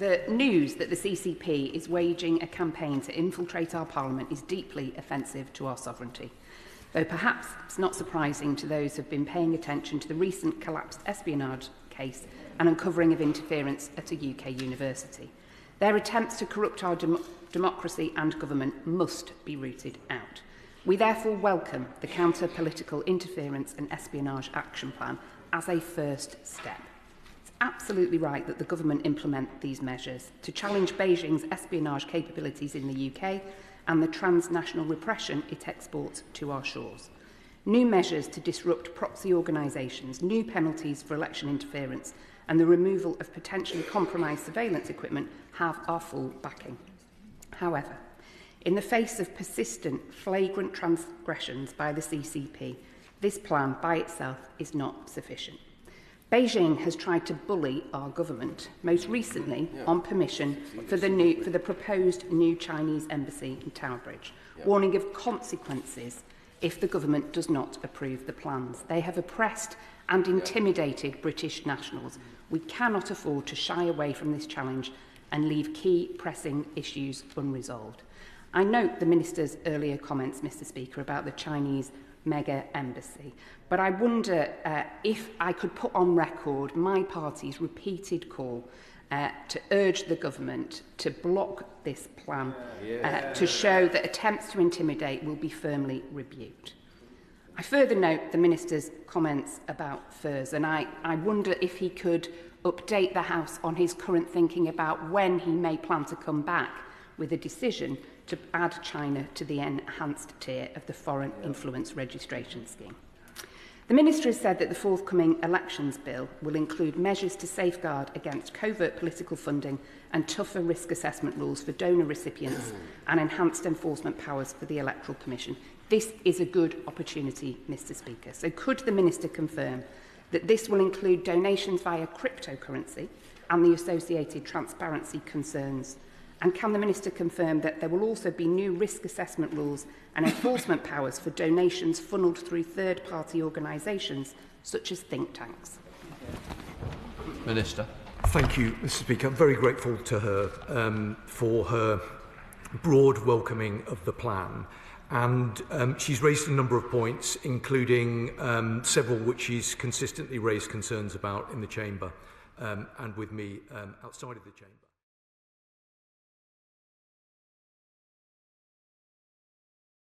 The news that the CCP is waging a campaign to infiltrate our Parliament is deeply offensive to our sovereignty, though perhaps it's not surprising to those who have been paying attention to the recent collapsed espionage case and uncovering of interference at a UK university. Their attempts to corrupt our democracy and government must be rooted out. We therefore welcome the Counter-Political Interference and Espionage Action Plan as a first step. It's absolutely right that the government implement these measures to challenge Beijing's espionage capabilities in the UK and the transnational repression it exports to our shores. New measures to disrupt proxy organisations, new penalties for election interference and the removal of potentially compromised surveillance equipment have our full backing. However, in the face of persistent, flagrant transgressions by the CCP, this plan by itself is not sufficient. Beijing has tried to bully our government, most recently on permission for the proposed new Chinese embassy in Tower Bridge, warning of consequences if the government does not approve the plans. They have oppressed and intimidated British nationals. We cannot afford to shy away from this challenge and leave key pressing issues unresolved. I note the Minister's earlier comments, Mr Speaker, about the Chinese mega embassy, but I wonder if I could put on record my party's repeated call to urge the government to block this plan to show that attempts to intimidate will be firmly rebuked. I further note the Minister's comments about FIRS, and I wonder if he could update the House on his current thinking about when he may plan to come back with a decision to add China to the enhanced tier of the Foreign Influence Registration Scheme. The Minister has said that the forthcoming elections bill will include measures to safeguard against covert political funding and tougher risk assessment rules for donor recipients and enhanced enforcement powers for the Electoral Commission. This is a good opportunity, Mr Speaker. So could the Minister confirm that this will include donations via cryptocurrency and the associated transparency concerns? And can the Minister confirm that there will also be new risk assessment rules and enforcement powers for donations funnelled through third-party organisations such as think tanks? Minister. Thank you, Mr Speaker. I'm very grateful to her for her broad welcoming of the plan. And she's raised a number of points, including several which she's consistently raised concerns about in the Chamber and with me outside of the Chamber.